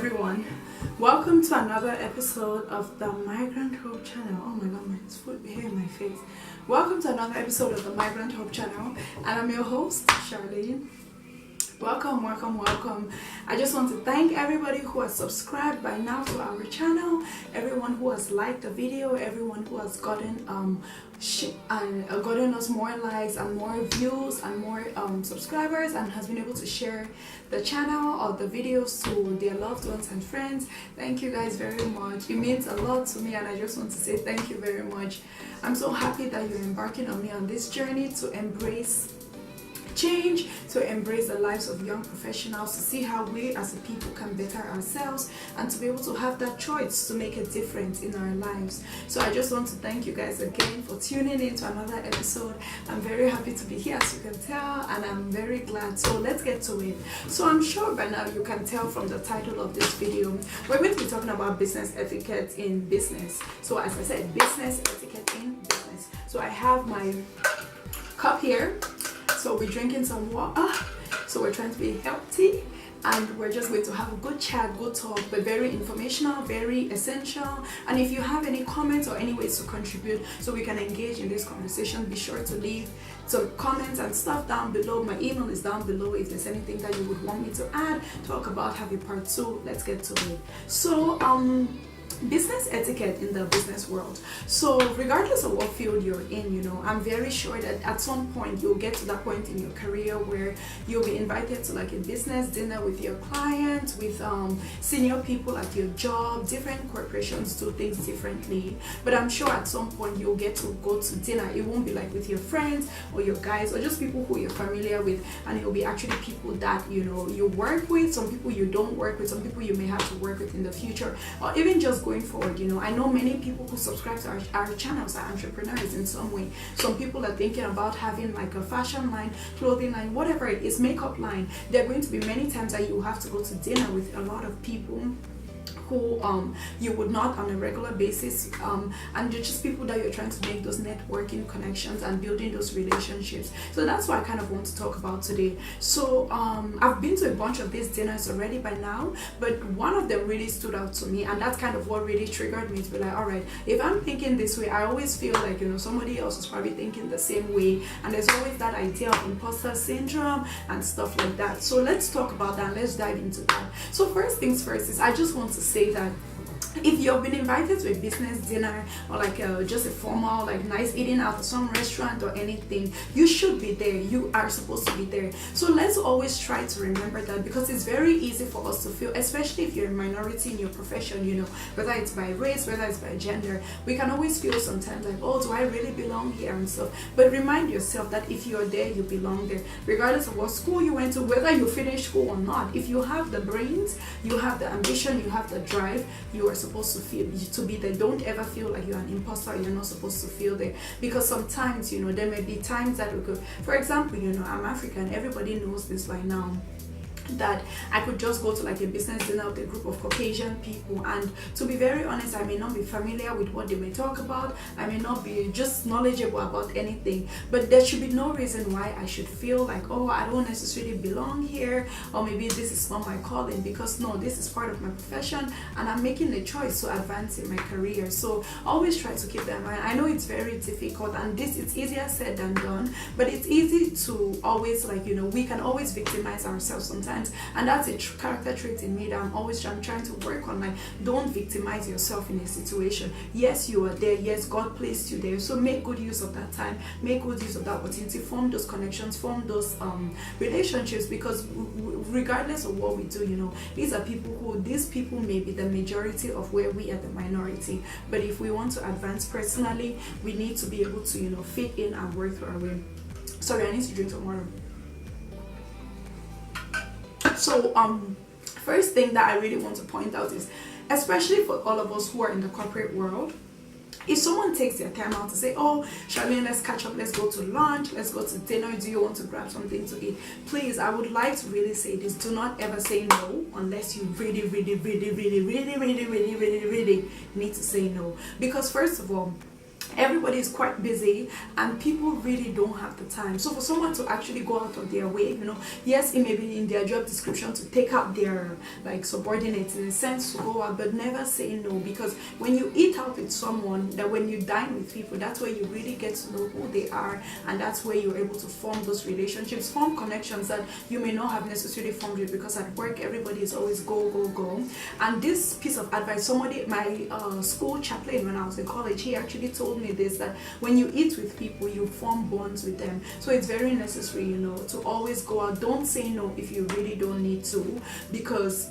everyone. Welcome to another episode of the Migrant Hope Channel. Oh my god, my foot here in my face. Welcome to another episode of the Migrant Hope Channel, and I'm your host, Charlene. Welcome. I just want to thank everybody who has subscribed by now to our channel, everyone who has liked the video, everyone who has gotten gotten us more likes and more views and more subscribers, and has been able to share the channel or the videos to their loved ones and friends. Thank you guys very much. It means a lot to me, and I just want to say thank you very much. I'm so happy that you're embarking on me on this journey to embrace change, to embrace the lives of young professionals, to see how we as a people can better ourselves, and to be able to have that choice to make a difference in our lives. So I just want to thank you guys again for tuning in to another episode. I'm very happy to be here, as you can tell, and I'm very glad. So let's get to it. So I'm sure by now you can tell from the title of this video, we're going to be talking about business etiquette in business. So as I said, business etiquette in business. So I have my cup here. So we're drinking some water, so we're trying to be healthy, and we're just going to have a good chat, good talk, but very informational, very essential. And if you have any comments or any ways to contribute so we can engage in this conversation, be sure to leave some comments and stuff down below. My email is down below. If there's anything that you would want me to add, talk about, have a part 2, let's get to it. So business etiquette in the business world. So regardless of what field you're in, you know, I'm very sure that at some point you'll get to that point in your career where you'll be invited to like a business dinner with your client, with senior people at your job. Different corporations do things differently, but I'm sure at some point you'll get to go to dinner. It won't be like with your friends or your guys or just people who you're familiar with, and it'll be actually people that, you know, you work with, some people you don't work with, some people you may have to work with in the future, or even just going forward. You know, I know many people who subscribe to our channels are entrepreneurs in some way. Some people are thinking about having like a fashion line, clothing line, whatever it is, makeup line. There are going to be many times that you have to go to dinner with a lot of people who you would not on a regular basis, and they're just people that you're trying to make those networking connections and building those relationships. So that's what I kind of want to talk about today. So I've been to a bunch of these dinners already by now, but one of them really stood out to me, and that's kind of what really triggered me to be like, all right, if I'm thinking this way, I always feel like, you know, somebody else is probably thinking the same way, and there's always that idea of imposter syndrome and stuff like that. So let's talk about that. Let's dive into that. So first things first is I just want to say that if you've been invited to a business dinner or like just a formal, like nice eating out at some restaurant or anything, you should be there. You are supposed to be there. So let's always try to remember that, because it's very easy for us to feel, especially if you're a minority in your profession, you know, whether it's by race, whether it's by gender, we can always feel sometimes like, oh, do I really belong here and stuff. But remind yourself that if you're there, you belong there, regardless of what school you went to, whether you finished school or not. If you have the brains, you have the ambition, you have the drive, you are supposed to be there. Don't ever feel like you're an imposter. You're not supposed to feel there, because sometimes, you know, there may be times that we could, for example, you know, I'm African, everybody knows this by now, that I could just go to like a business dinner with a group of Caucasian people, and to be very honest, I may not be familiar with what they may talk about. I may not be just knowledgeable about anything, but there should be no reason why I should feel like, oh, I don't necessarily belong here, or maybe this is not my calling, because no, this is part of my profession, and I'm making a choice to advance in my career. So always try to keep that in mind. I know it's very difficult, and it's easier said than done, but it's easy to always, like, you know, we can always victimize ourselves sometimes. And that's a character trait in me that I'm trying to work on. Like, don't victimize yourself in a situation. Yes, you are there. Yes, God placed you there. So make good use of that time. Make good use of that opportunity. Form those connections. Form those relationships. Because regardless of what we do, you know, these people may be the majority of where we are the minority. But if we want to advance personally, we need to be able to, you know, fit in and work through our way. Sorry, I need to drink some water. So first thing that I really want to point out is, especially for all of us who are in the corporate world, if someone takes their time out to say, oh, Charlene, let's catch up, let's go to lunch, let's go to dinner, do you want to grab something to eat? Please, I would like to really say this, do not ever say no unless you really need to say no. Because first of all, everybody is quite busy and people really don't have the time. So for someone to actually go out of their way, yes, it may be in their job description to take out their like subordinates in a sense to go out, but never say no, because when you eat out with someone, that when you dine with people, that's where you really get to know who they are, and that's where you're able to form those relationships, form connections that you may not have necessarily formed with, because at work everybody is always go go go. And this piece of advice, somebody, my school chaplain when I was in college, he actually told me this, that when you eat with people you form bonds with them. So it's very necessary, to always go out. Don't say no if you really don't need to, because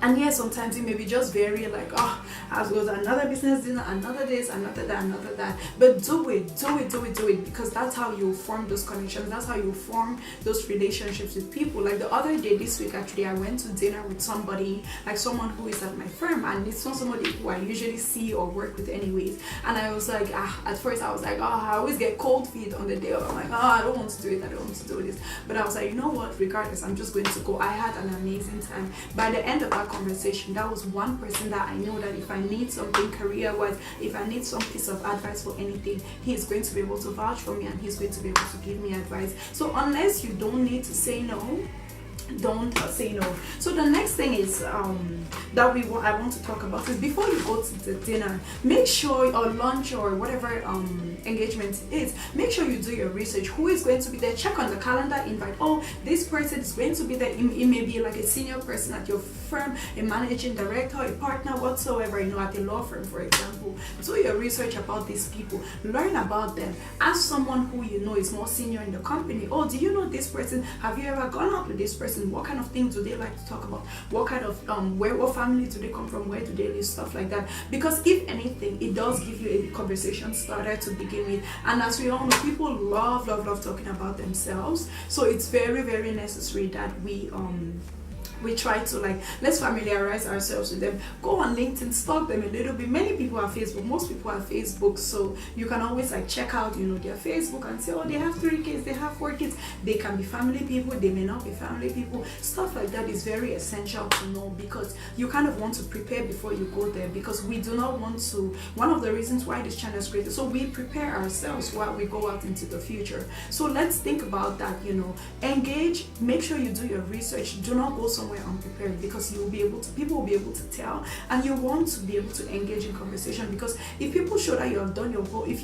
and yes, sometimes it may be just very like, oh, as goes another business dinner, another this, another that, another that. But do it, because that's how you form those connections. That's how you form those relationships with people. Like the other day, this week actually, I went to dinner with somebody, like someone who is at my firm, and it's not somebody who I usually see or work with anyways. And I was like, at first I was like, I always get cold feet on the day of. I'm like, I don't want to do it, I don't want to do this. But I was like, you know what, regardless, I'm just going to go. I had an amazing time. By the end of that conversation, that was one person that I know that if I need something career-wise, if I need some piece of advice for anything, he is going to be able to vouch for me, and he's going to be able to give me advice. So unless you don't need to say no, don't say no. So the next thing is that I want to talk about is, before you go to the dinner, make sure, or lunch, or whatever engagement it is, make sure you do your research. Who is going to be there? Check on the calendar invite. Oh, this person is going to be there. It may be like a senior person at your firm, a managing director, a partner, whatsoever, at a law firm, for example. Do your research about these people, learn about them. Ask someone who you know is more senior in the company. Oh, do you know this person? Have you ever gone out with this person? What kind of things do they like to talk about? What kind of what family do they come from? Where do they live? Stuff like that. Because if anything, it does give you a conversation starter to begin with. And as we all know, people love talking about themselves. So it's very, very necessary that we try to, like, let's familiarize ourselves with them. Go on LinkedIn, stalk them a little bit. Many people have Facebook, most people have Facebook, so you can always like check out their Facebook and say, oh, they have 3 kids, they have 4 kids. They can be family people, they may not be family people. Stuff like that is very essential to know, because you kind of want to prepare before you go there, because we do not want to, one of the reasons why this channel is created, so we prepare ourselves while we go out into the future. So let's think about that. Engage, make sure you do your research. Do not go somewhere unprepared, because people will be able to tell, and you want to be able to engage in conversation, because if people show that you have done your homework, if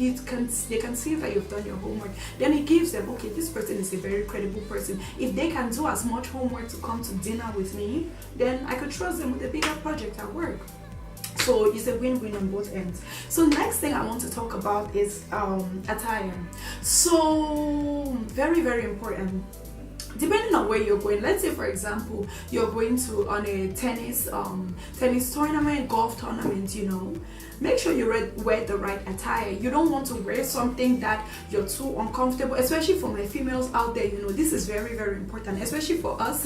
they can see that you've done your homework, then it gives them, okay, this person is a very credible person. If they can do as much homework to come to dinner with me, then I could trust them with a bigger project at work. So it's a win-win on both ends. So next thing I want to talk about is attire. So very, very important. Depending on where you're going, let's say for example you're going to on a tennis tournament, golf tournament, make sure you wear the right attire. You don't want to wear something that you're too uncomfortable, especially for my females out there. This is very, very important, especially for us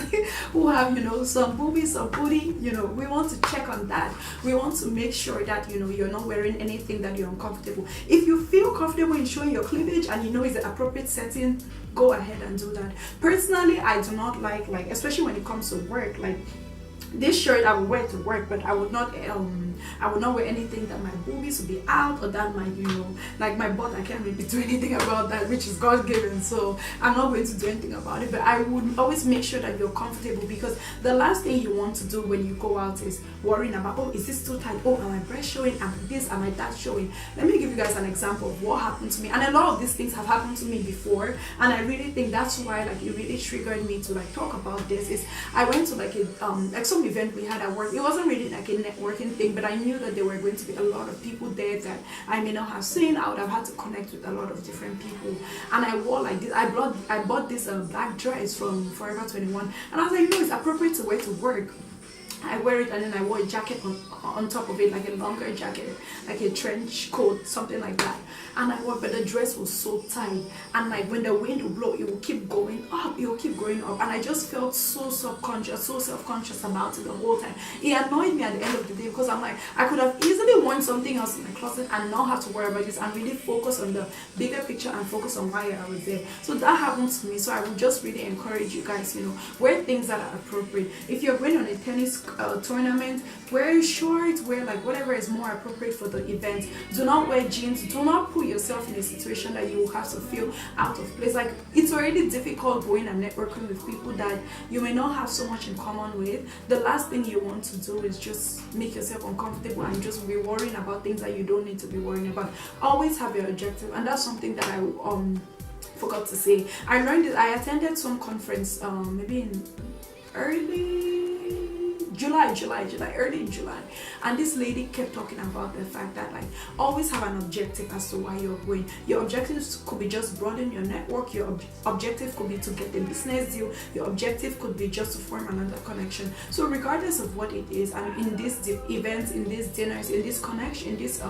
who have some boobies, some booty. We want to check on that. We want to make sure that you're not wearing anything that you're uncomfortable. If you feel comfortable in showing your cleavage and it's the appropriate setting, go ahead and do that. Personally, I do not like, especially when it comes to work, like this shirt I would wear to work, but I would not wear anything that my boobies would be out, or that my like my butt, I can't really do anything about that, which is God given, so I'm not going to do anything about it. But I would always make sure that you're comfortable, because the last thing you want to do when you go out is worrying about, oh, is this too tight? Oh, am my breast showing? Am I this? Am I that showing? Let me give you guys an example of what happened to me, and a lot of these things have happened to me before, and I really think that's why it really triggered me to talk about this. Is I went to some event we had at work. It wasn't really like a networking thing, but I knew that there were going to be a lot of people there that I may not have seen. I would have had to connect with a lot of different people, and I wore like this. I bought this black dress from Forever 21, and I was like, it's appropriate to wear to work. I wear it, and then I wore a jacket on top of it, like a longer jacket, like a trench coat, something like that. And I wore, but the dress was so tight, and when the wind would blow, it would keep going up, and I just felt so self-conscious about it the whole time. It annoyed me at the end of the day, because I'm like, I could have easily worn something else in my closet and not have to worry about this, and really focus on the bigger picture and focus on why I was there. So that happened to me. So I would just really encourage you guys, wear things that are appropriate. If you're going on a tennis tournament, wear shorts, wear like whatever is more appropriate for the event. Do not wear jeans. Do not put yourself in a situation that you will have to feel out of place. Like, it's already difficult going and networking with people that you may not have so much in common with. The last thing you want to do is just make yourself uncomfortable and just be worrying about things that you don't need to be worrying about. Always have your objective, and that's something that I forgot to say. I learned it. I attended some conference maybe in early early in July, and this lady kept talking about the fact that, like, always have an objective as to why you're going. Your objectives could be just broaden your network, your objective could be to get a business deal, your objective could be just to form another connection. So regardless of what it is, and in these events, in these dinners, in this connection, in this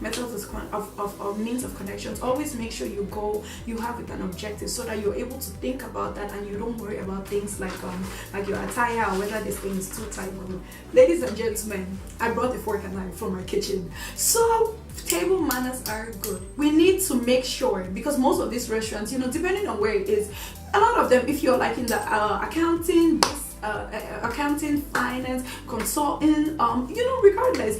methods of means of connections, always make sure you have an objective, so that you're able to think about that and you don't worry about things like your attire or whether this thing is too tight. Ladies and gentlemen, I brought a fork and knife from my kitchen. So table manners are good. We need to make sure, because most of these restaurants, depending on where it is, a lot of them, if you're like in the accounting, finance, consulting, regardless,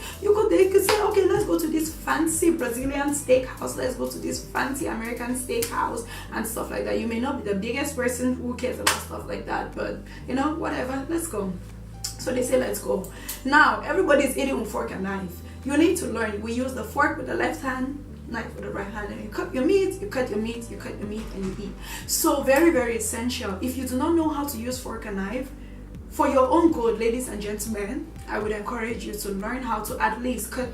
they could say, okay, let's go to this fancy Brazilian steakhouse, let's go to this fancy American steakhouse and stuff like that. You may not be the biggest person who cares about stuff like that, but whatever, let's go. So they say, let's go. Now, everybody's eating with fork and knife. You need to learn. We use the fork with the left hand, knife with the right hand, and you cut your meat, you cut your meat, and you eat. So very, very essential. If you do not know how to use fork and knife, for your own good, ladies and gentlemen, I would encourage you to learn how to at least cut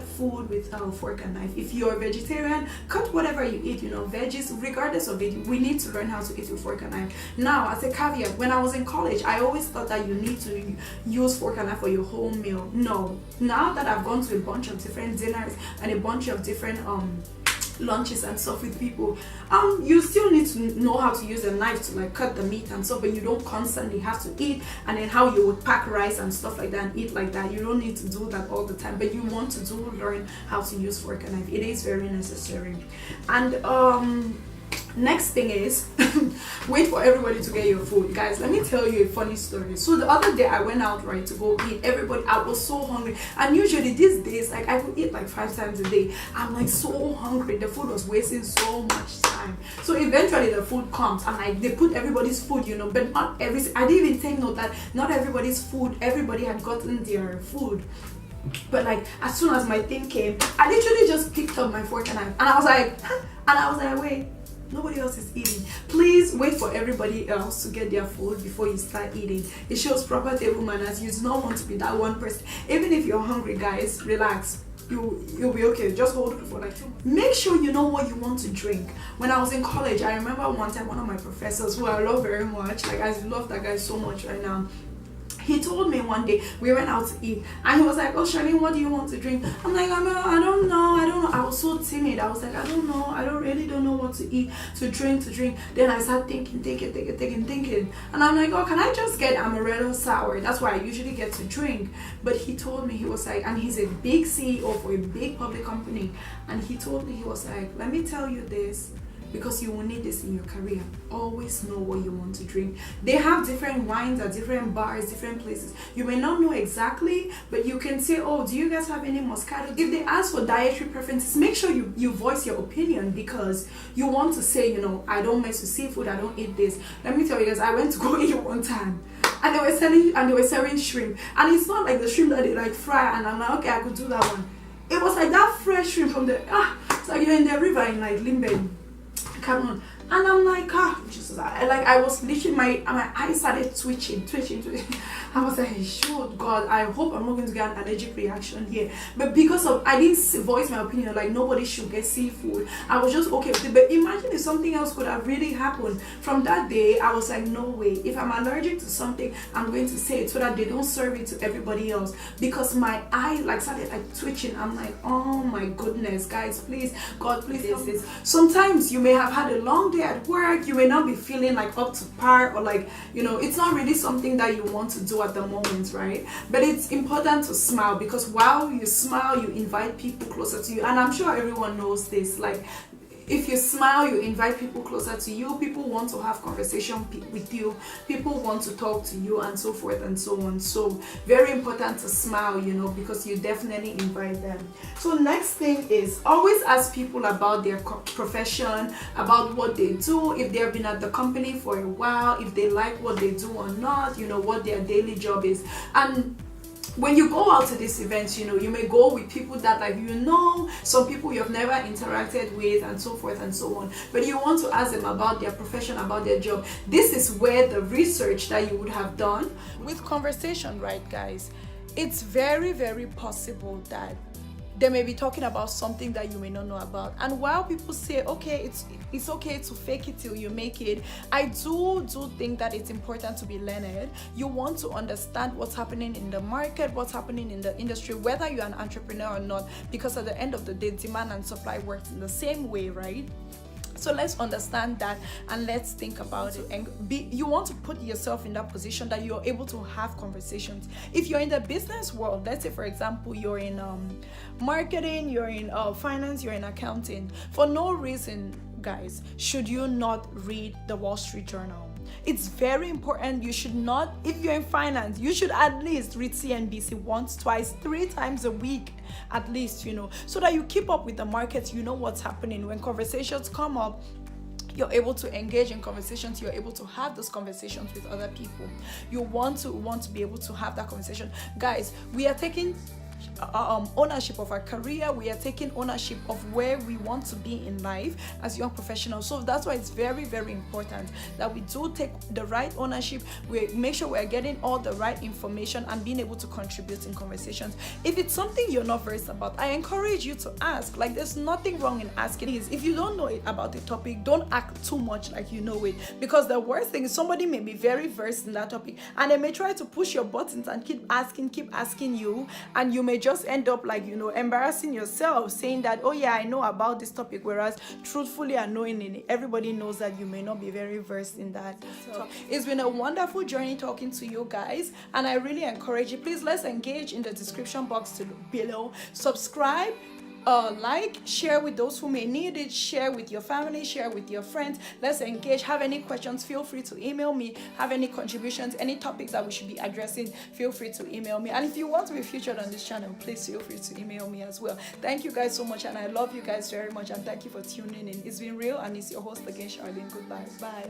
food with a fork and knife. If you're a vegetarian, cut whatever you eat, veggies, regardless of it. We need to learn how to eat with fork and knife. Now, as a caveat, when I was in college, I always thought that you need to use fork and knife for your whole meal. No. Now that I've gone to a bunch of different dinners and a bunch of different lunches and stuff with people, you still need to know how to use a knife to like cut the meat and stuff, but you don't constantly have to eat. And then how you would pack rice and stuff like that and eat like that, you don't need to do that all the time, but you want to learn how to use fork and knife. It is very necessary. And next thing is wait for everybody to get your food. Guys, let me tell you a funny story. So the other day I went out to go eat. I was so hungry, and usually these days, like, I would eat like 5 times a day. I'm like so hungry. The food was wasting so much time. So eventually the food comes, and they put everybody's food, but not every. I didn't even take note that not everybody's food, everybody had gotten their food. But like, as soon as my thing came, I literally just picked up my fork and knife, and I was like, wait, nobody else is eating. Please wait for everybody else to get their food before you start eating. It shows proper table manners. You do not want to be that one person. Even if you're hungry, guys, relax. You'll be okay. Just hold it for like 2 minutes. Make sure you know what you want to drink. When I was in college, I remember one time one of my professors, who I love very much, like, I love that guy so much right now, he told me one day, we went out to eat, and he was like, oh, Charlene, what do you want to drink? I'm like, I don't know. I was so timid. I was like, I don't know. I really don't know what to eat, to drink. Then I started thinking. And I'm like, oh, can I just get amaretto sour? That's what I usually get to drink. But he told me, he was like, and he's a big CEO for a big public company. And he told me, he was like, let me tell you this, because you will need this in your career. Always know what you want to drink. They have different wines at different bars, different places. You may not know exactly, but you can say, oh, do you guys have any Moscato? If they ask for dietary preferences, make sure you voice your opinion, because you want to say, I don't mess with seafood, I don't eat this. Let me tell you guys, I went to go eat one time, and they were serving shrimp, and it's not like the shrimp that they like fry, and I'm like, okay, I could do that one. It was like that fresh shrimp from it's like you're in the river in like Limben. Come on. And I'm like, Jesus, I was literally, my eyes started twitching. I was like, sure, God, I hope I'm not going to get an allergic reaction here. But because of, I didn't voice my opinion, like, nobody should get seafood, I was just okay with it. But imagine if something else could have really happened. From that day, I was like, no way. If I'm allergic to something, I'm going to say it, so that they don't serve it to everybody else. Because my eye, like, started like twitching. I'm like, oh my goodness, guys, please, God, please help this. Sometimes you may have had a long day at work, you may not be feeling like up to par, or like, it's not really something that you want to do at the moment, right? But it's important to smile, because while you smile, you invite people closer to you. And I'm sure everyone knows this, like, If you smile, you invite people closer to you. People want to have conversation with you. People want to talk to you, and so forth and so on. So very important to smile, because you definitely invite them. So next thing is always ask people about their profession, about what they do, if they have been at the company for a while, if they like what they do or not, what their daily job is. And when you go out to these events, you may go with people that some people you've never interacted with, and so forth and so on, but you want to ask them about their profession, about their job. This is where the research that you would have done with conversation, right, guys? It's very, very possible that they may be talking about something that you may not know about. And while people say, okay, it's okay to fake it till you make it, I do think that it's important to be learned. You want to understand what's happening in the market, what's happening in the industry, whether you're an entrepreneur or not, because at the end of the day, demand and supply works in the same way, right? So let's understand that, and let's think about it. And you want to put yourself in that position that you're able to have conversations. If you're in the business world, let's say for example you're in marketing, you're in finance, you're in accounting, for no reason, guys, should you not read the Wall Street Journal. It's very important. You should not, if you're in finance, you should at least read CNBC once, twice, 3 times a week at least, so that you keep up with the markets, what's happening. When conversations come up, you're able to engage in conversations, you're able to have those conversations with other people. You want to be able to have that conversation. Guys, we are taking ownership of our career. We are taking ownership of where we want to be in life as young professionals. So that's why it's very, very important that we do take the right ownership. We make sure we're getting all the right information and being able to contribute in conversations. If it's something you're not versed about, I encourage you to ask. Like, there's nothing wrong in asking. If you don't know it about the topic, don't act too much like you know it, because the worst thing is somebody may be very versed in that topic and they may try to push your buttons and keep asking you, and you may just end up embarrassing yourself, saying that, oh yeah, I know about this topic, whereas truthfully and knowingly, everybody knows that you may not be very versed in that. So it's been a wonderful journey talking to you guys, and I really encourage you, please, let's engage in the description box below. Subscribe, like, share with those who may need it, share with your family, share with your friends. Let's engage. Have any questions, feel free to email me. Have any contributions, any topics that we should be addressing, feel free to email me. And if you want to be featured on this channel, please feel free to email me as well. Thank you guys so much, and I love you guys very much, and thank you for tuning in. It's been real, and it's your host again, Charlene. Goodbye. Bye.